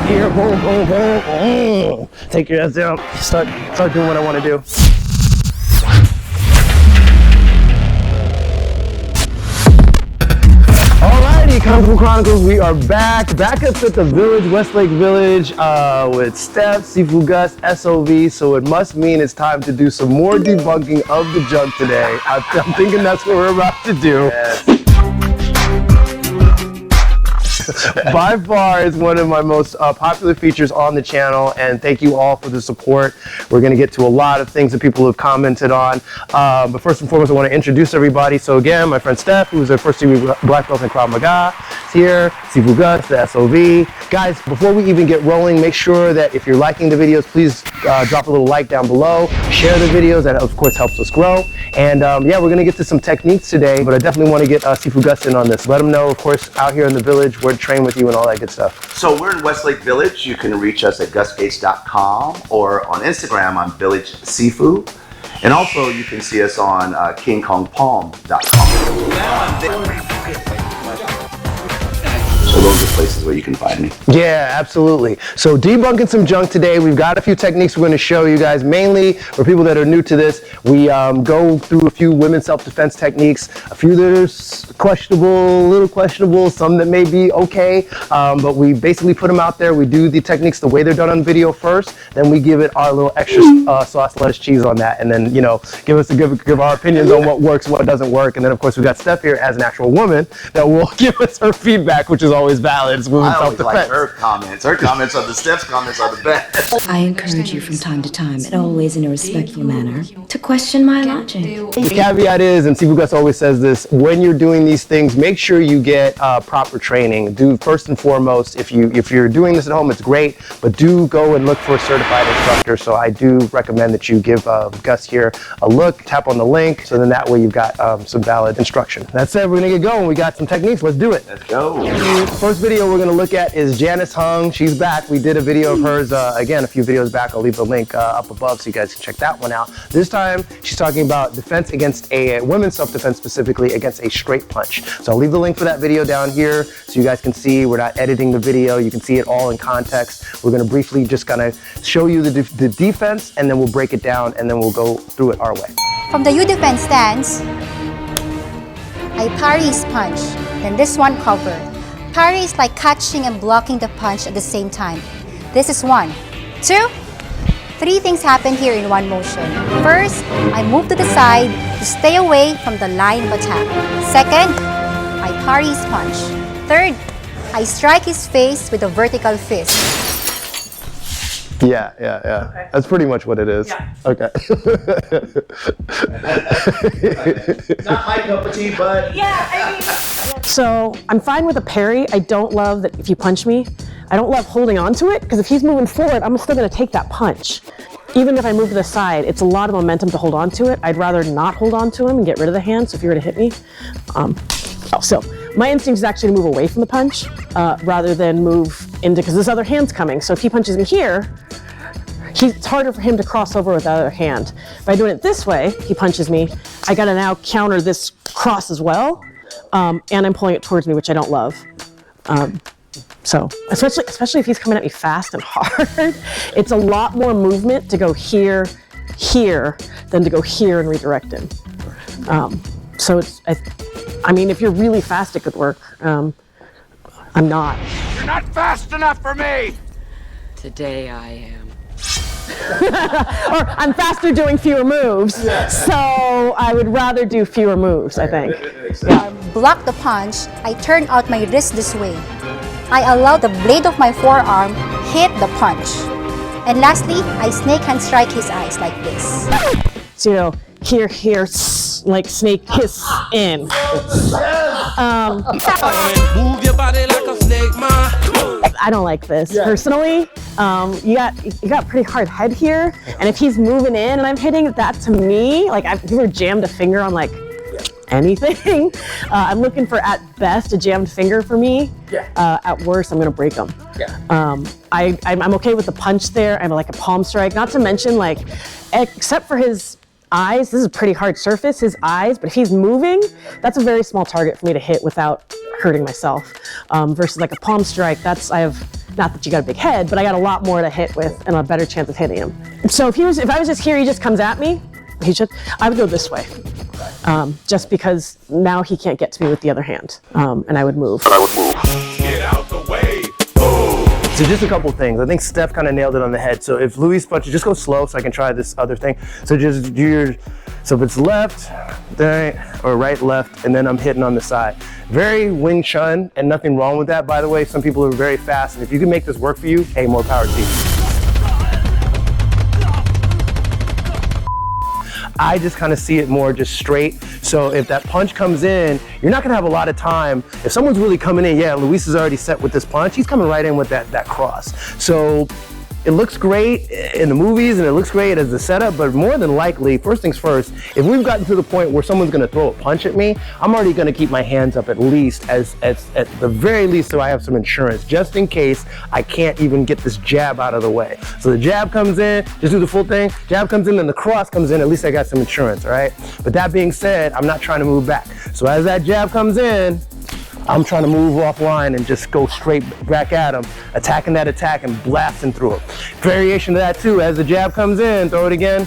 here, boom, boom, boom, boom. Take your ass down, start doing what I want to do. Alrighty, Kung Fu Chronicles, we are back up at the village, Westlake Village, with Steph, Sifu Gus, SOV, so it must mean it's time to do some more debunking of the junk today. I'm thinking that's what we're about to do. Yes. By far, it's one of my most popular features on the channel, and thank you all for the support. We're going to get to a lot of things that people have commented on, but first and foremost, I want to introduce everybody. So again, my friend Steph, who's a first degree black belt in Krav Maga, is here. Sifu Gus, the SOV. Guys, before we even get rolling, make sure that if you're liking the videos, please drop a little like down below, share the videos, that of course helps us grow. And yeah, we're going to get to some techniques today, but I definitely want to get Sifu Gus in on this. Let him know, of course, out here in the village, where to train with you and all that good stuff. So we're in Westlake Village. You can reach us at gusgates.com or on Instagram on Village Sifu. And also you can see us on KingKongPalm.com. So those are places where you can find me. Yeah, absolutely. So debunking some junk today. We've got a few techniques we're going to show you guys, mainly for people that are new to this. We go through a few women's self-defense techniques, a few that are questionable, a little questionable, some that may be okay, but we basically put them out there. We do the techniques the way they're done on video first, then we give it our little extra sauce, lettuce, cheese on that, and then, you know, give our opinions on what works, what doesn't work. And then of course we've got Steph here as an actual woman that will give us her feedback, which is always valid. It's women's self-defense. Like her comments. Her comments are Steph's comments are the best. I encourage you from time to time, and always in a respectful manner, to question my logic. The caveat is, and Sifu Gus always says this, when you're doing these things, make sure you get proper training. Do first and foremost, if you're doing this at home, it's great, but do go and look for a certified instructor. So I do recommend that you give Gus here a look, tap on the link, so then that way you've got some valid instruction. That said, we're gonna get going. We got some techniques. Let's do it. Let's go. First video we're gonna look at is Janice Hung. She's back. We did a video of hers, again, a few videos back. I'll leave the link up above so you guys can check that one out. This time, she's talking about defense against a women's self-defense, specifically against a straight punch. So I'll leave the link for that video down here so you guys can see. We're not editing the video. You can see it all in context. We're gonna briefly just kind of show you the defense, and then we'll break it down, and then we'll go through it our way. From the U-defense stance, I parry his punch, then this one cover. Parry is like catching and blocking the punch at the same time. This is 1, 2, 3 things happen here in one motion. First, I move to the side to stay away from the line of attack. Second, I parry his punch. Third, I strike his face with a vertical fist. Yeah. Okay. That's pretty much what it is. Yeah. Okay. Not my cup of tea, but yeah, I mean. So I'm fine with a parry. I don't love that if you punch me. I don't love holding on to it, because if he's moving forward, I'm still going to take that punch. Even if I move to the side, it's a lot of momentum to hold on to it. I'd rather not hold on to him and get rid of the hand. So if you were to hit me, so my instinct is actually to move away from the punch rather than move into, because this other hand's coming. So if he punches me here, it's harder for him to cross over with the other hand. By doing it this way, he punches me, I gotta now counter this cross as well, and I'm pulling it towards me, which I don't love. So especially if he's coming at me fast and hard, it's a lot more movement to go here, than to go here and redirect him. So I mean, if you're really fast, it could work. I'm not. You're not fast enough for me! Today I am. Or I'm faster doing fewer moves, so I would rather do fewer moves, I think. Block the punch, I turn out my wrist this way. I allow the blade of my forearm hit the punch. And lastly, I snake hand strike his eyes like this. So, you know, here, like snake kiss in. Move your body like a snake, ma. I don't like this personally. You got pretty hard head here, and if he's moving in and I'm hitting, that to me, like if you were jammed a finger on like anything, I'm looking for at best a jammed finger for me. At worst, I'm gonna break them. I'm okay with the punch there. I'm like a palm strike. Not to mention, like, except for his eyes, this is a pretty hard surface, his eyes, but if he's moving, that's a very small target for me to hit without hurting myself. Versus like a palm strike, I have, not that you got a big head, but I got a lot more to hit with and a better chance of hitting him. So if I was just here, he just comes at me, I would go this way. Just because now he can't get to me with the other hand. And I would move. Get out the way. So just a couple things. I think Steph kind of nailed it on the head. So if Luis punches, just go slow so I can try this other thing. So just do so if it's left, or right, left, and then I'm hitting on the side. Very Wing Chun, and nothing wrong with that, by the way. Some people are very fast, and if you can make this work for you, hey, more power to you. I just kind of see it more just straight. So if that punch comes in, you're not gonna have a lot of time. If someone's really coming in, yeah, Luis is already set with this punch, he's coming right in with that cross. So it looks great in the movies and it looks great as the setup, but more than likely, first things first, if we've gotten to the point where someone's gonna throw a punch at me, I'm already gonna keep my hands up at least, at the very least, so I have some insurance, just in case I can't even get this jab out of the way. So the jab comes in, just do the full thing, jab comes in and the cross comes in, at least I got some insurance, all right? But that being said, I'm not trying to move back. So as that jab comes in, I'm trying to move offline and just go straight back at him, attacking that attack and blasting through it. Variation of that too, as the jab comes in, throw it again,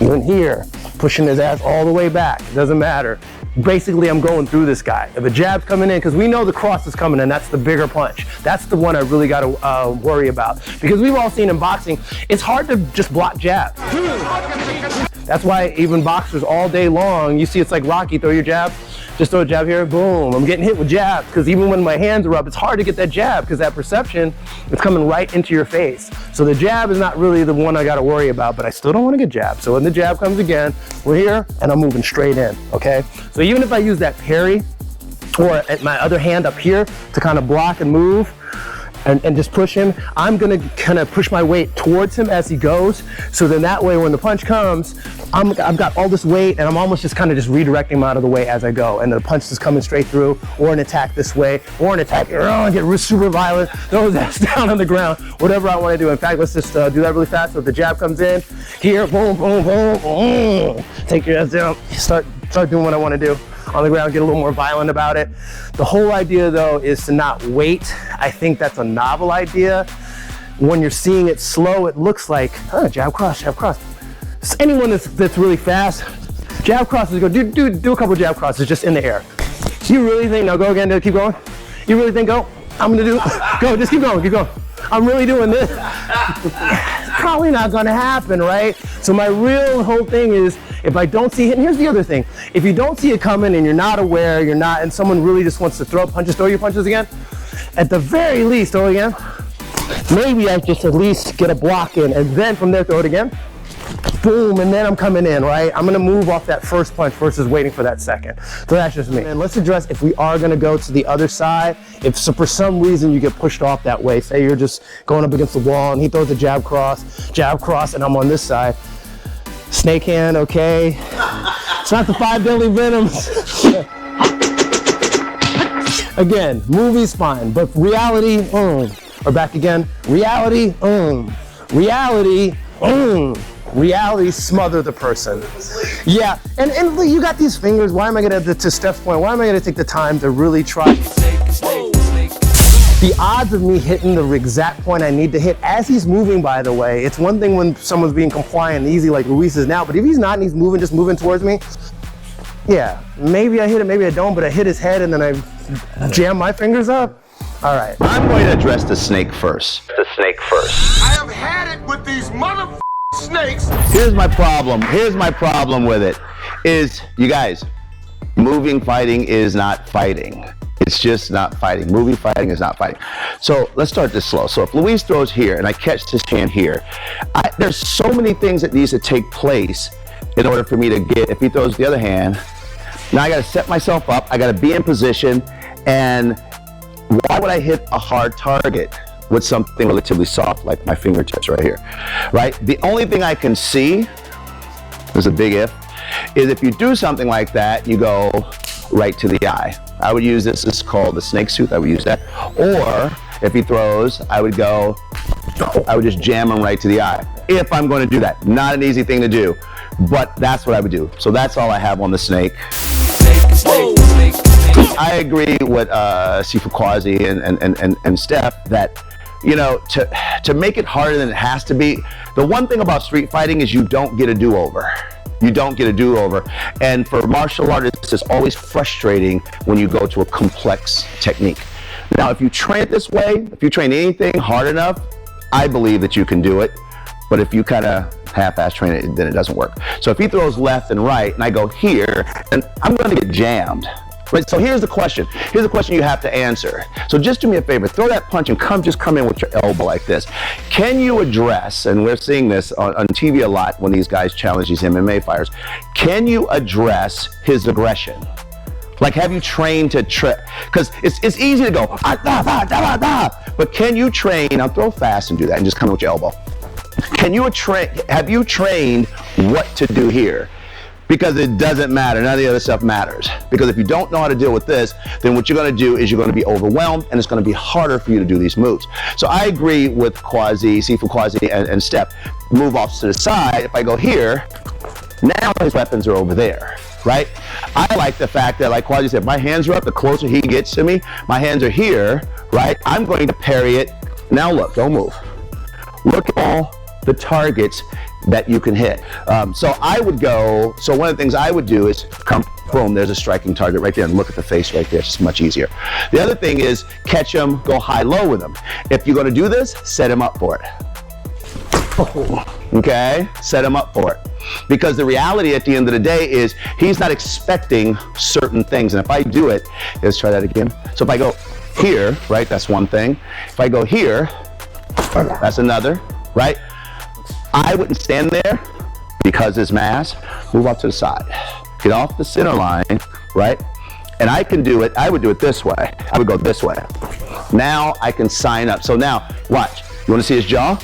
even here, pushing his ass all the way back, it doesn't matter. Basically, I'm going through this guy. If a jab's coming in, because we know the cross is coming in, that's the bigger punch. That's the one I really got to worry about. Because we've all seen in boxing, it's hard to just block jabs. That's why even boxers all day long, you see it's like Rocky, throw your jab, just throw a jab here, boom, I'm getting hit with jabs, because even when my hands are up, it's hard to get that jab, because that perception, it's coming right into your face. So the jab is not really the one I gotta worry about, but I still don't wanna get jabbed. So when the jab comes again, we're here, and I'm moving straight in, okay? So even if I use that parry, or at my other hand up here, to kind of block and move, and just push him, I'm gonna kind of push my weight towards him as he goes. So then that way when the punch comes, I've got all this weight and I'm almost just kind of just redirecting him out of the way as I go. And the punch is coming straight through, or an attack this way, or an attack, get super violent, throw his ass down on the ground, whatever I wanna do. In fact, let's just do that really fast. So if the jab comes in, here, boom, boom, boom, boom, take your ass down, start doing what I wanna do on the ground, get a little more violent about it. The whole idea though is to not wait. I think that's a novel idea. When you're seeing it slow, it looks like, jab cross, jab cross. So anyone that's really fast, jab crosses, go do a couple jab crosses just in the air. You really think, now go again, keep going. You really think, go, I'm gonna do, go, just keep going, keep going. I'm really doing this. Probably not gonna happen, right? So my real whole thing is, if I don't see it, and here's the other thing, if you don't see it coming and you're not aware, and someone really just wants to throw punches, throw your punches again, at the very least, throw it again. Maybe I just at least get a block in, and then from there, throw it again. Boom, and then I'm coming in, right? I'm gonna move off that first punch versus waiting for that second. So that's just me. And let's address if we are gonna go to the other side, if so for some reason you get pushed off that way, say you're just going up against the wall and he throws a jab cross, and I'm on this side. Snake hand, okay. It's not the 5 deadly venoms. Again, movie's fine, but reality, or back again, reality, reality smother the person. Yeah, and you got these fingers, why am I gonna, to Steph's point, why am I gonna take the time to really try? The odds of me hitting the exact point I need to hit as he's moving, by the way, it's one thing when someone's being compliant and easy like Luis is now, but if he's not and he's moving, just moving towards me, yeah, maybe I hit it, maybe I don't, but I hit his head and then I jam my fingers up. All right. I'm going to address the snake first. I have had it with these mother snakes. Here's my problem with it, is, you guys, moving fighting is not fighting. It's just not fighting. Moving fighting is not fighting. So let's start this slow. So if Luis throws here and I catch his hand here, there's so many things that needs to take place in order for me to get, if he throws the other hand, now I gotta set myself up, I gotta be in position, and why would I hit a hard target with something relatively soft like my fingertips right here, right? The only thing I can see, there's a big if, is if you do something like that, you go right to the eye. I would use this, it's called the snake tooth, I would use that. Or if he throws, I would just jam him right to the eye. If I'm going to do that, not an easy thing to do. but that's what I would do. So that's all I have on the snake. I agree with Sifu Kwazi and Steph that, you know, to make it harder than it has to be, the one thing about street fighting is you don't get a do-over. You don't get a do-over. And for martial artists, it's always frustrating when you go to a complex technique. Now, if you train it this way, if you train anything hard enough, I believe that you can do it. But if you kind of half-ass train it, then it doesn't work. So if he throws left and right, and I go here, then I'm going to get jammed. Right, so here's the question. Here's the question you have to answer. So just do me a favor, throw that punch and just come in with your elbow like this. Can you address, and we're seeing this on TV a lot when these guys challenge these MMA fighters, can you address his aggression? Like, have you trained to because it's easy to go, but can you train, now throw fast and do that and just come in with your elbow. Have you trained what to do here? Because it doesn't matter, none of the other stuff matters. Because if you don't know how to deal with this, then what you're gonna do is you're gonna be overwhelmed and it's gonna be harder for you to do these moves. So I agree with Sifu Kwazi and Steph, move off to the side. If I go here, now his weapons are over there, right? I like the fact that, like Kwazi said, my hands are up, the closer he gets to me, my hands are here, right? I'm going to parry it. Now look, don't move. Look at all the targets that you can hit. So one of the things I would do is come, boom, there's a striking target right there, and look at the face right there, it's just much easier. The other thing is catch him, go high-low with him. If you're gonna do this, set him up for it. Okay, set him up for it. Because the reality at the end of the day is he's not expecting certain things, and if I do it, let's try that again. So if I go here, right, that's one thing. If I go here, that's another, right? I wouldn't stand there because his mass, move off to the side. Get off the center line, right? And I can do it, I would do it this way. I would go this way. Now I can sign up. So now, watch. You wanna see his jaw?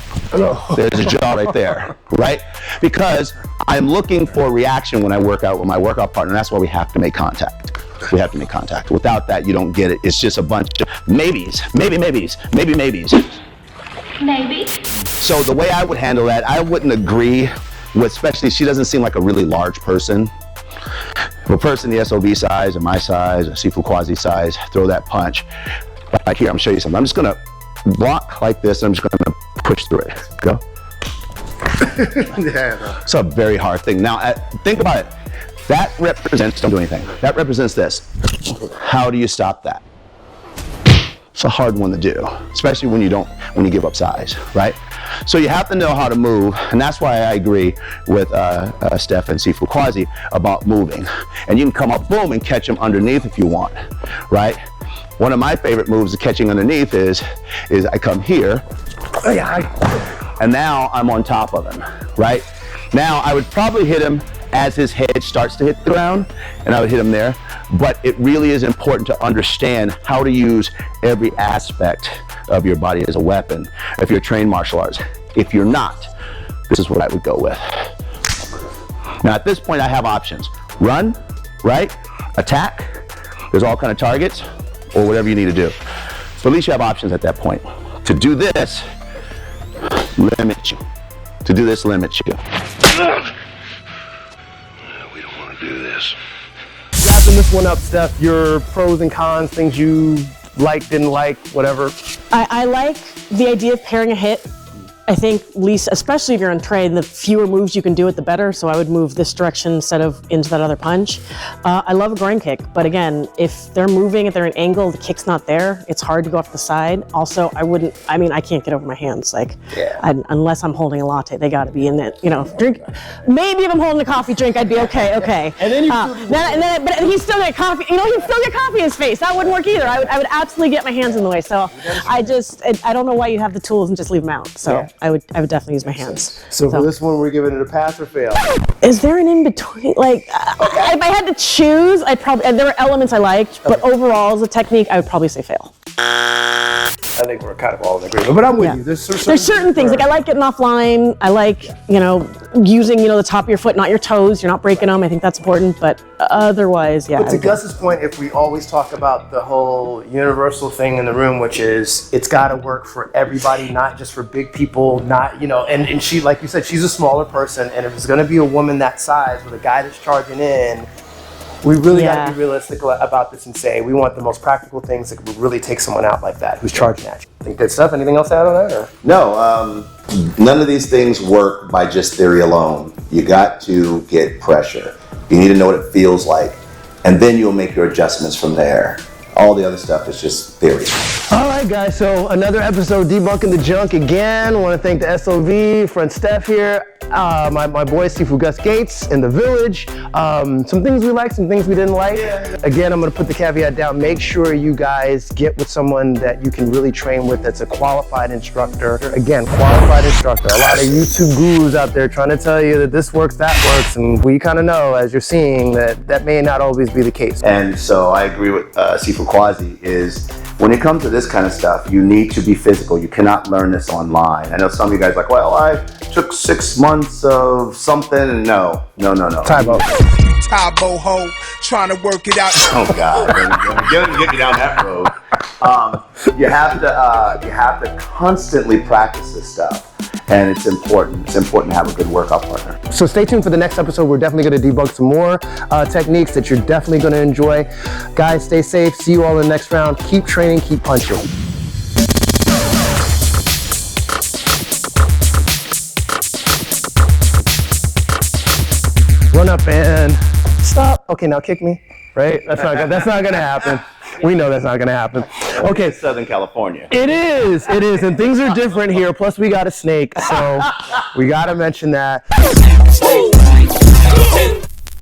There's a jaw right there, right? Because I'm looking for reaction when I work out with my workout partner. That's why we have to make contact. We have to make contact. Without that, you don't get it. It's just a bunch of maybes, maybes. Maybe. So the way I would handle that, I wouldn't agree with, especially she doesn't seem like a really large person. If a person the SOB size or my size or Sifu Kwazi size, throw that punch. Like here, I'm gonna show you something. I'm just gonna block like this, and I'm just gonna push through it. Go. Yeah. It's a very hard thing. Now, think about it. That represents, don't do anything. That represents this. How do you stop that? It's a hard one to do, especially when you give up size, right? So you have to know how to move, and that's why I agree with Steph and Sifu Kwazi about moving. And you can come up, boom, and catch them underneath if you want, right? One of my favorite moves of catching underneath is I come here, and now I'm on top of him, right? Now I would probably hit him as his head starts to hit the ground, and I would hit him there. But it really is important to understand how to use every aspect of your body as a weapon if you're trained martial arts. If you're not, this is what I would go with. Now at this point I have options. Run, right? Attack, there's all kind of targets, or whatever you need to do. So at least you have options at that point. To do this, limits you. To do this limits you. We don't want to do this. Wrapping this one up, Steph, your pros and cons, things you like, didn't like, whatever. I like the idea of pairing a hit. I think, least, especially if you're untrained, the fewer moves you can do it, the better. So I would move this direction instead of into that other punch. I love a groin kick, but again, if they're moving, if they're an angle, the kick's not there, it's hard to go off the side. Also, I can't get over my hands. Like, unless I'm holding a latte, they gotta be in it, drink. Maybe if I'm holding a coffee drink, I'd be okay. And then but he's still got coffee, he'd still get coffee in his face. That wouldn't work either. I would absolutely get my hands in the way. So I don't know why you have the tools and just leave them out. So. Yeah. I would definitely use my hands. So for this one, we're giving it a pass or fail. Is there an in-between? Like, if I had to choose, there were elements I liked, but overall as a technique, I would probably say fail. I think we're kind of all in agreement, but I'm with you. There's certain things, like I like getting offline. I like, using, the top of your foot, not your toes. You're not breaking them. I think that's important, but otherwise, yeah. But to Gus's point, if we always talk about the whole universal thing in the room, which is it's got to work for everybody, not just for big people, not, and she, like you said, she's a smaller person, and if it's going to be a woman that size with a guy that's charging in, we really got to be realistic about this and say we want the most practical things that could really take someone out like that who's charging at you. Think good stuff. Anything else to add on that? Or? No, none of these things work by just theory alone. You got to get pressure. You need to know what it feels like, and then you'll make your adjustments from there. All the other stuff is just theory. All right, guys, so another episode Debunking the Junk again. I want to thank the SOV, friend Steph here, my boy Sifu Gus Gates in the Village. Some things we liked, some things we didn't like. Again, I'm going to put the caveat down. Make sure you guys get with someone that you can really train with that's a qualified instructor. Again, qualified instructor. A lot of YouTube gurus out there trying to tell you that this works, that works, and we kind of know, as you're seeing, that may not always be the case. And so I agree with Sifu Kwazi is when it comes to this kind of stuff, you need to be physical. You cannot learn this online. I know some of you guys are like, well, I took 6 months of something, and no. Tybo. Tybo ho, trying to work it out. Oh God, get me down that road. You have to constantly practice this stuff. And it's important. It's important to have a good workout partner. So stay tuned for the next episode. We're definitely going to debunk some more techniques that you're definitely going to enjoy. Guys, stay safe. See you all in the next round. Keep training, keep punching. Run up and stop. Okay, now kick me. Right? That's not going to happen. We know that's not going to happen. Okay. Southern California. It is, and things are different here. Plus, we got a snake, so we got to mention that.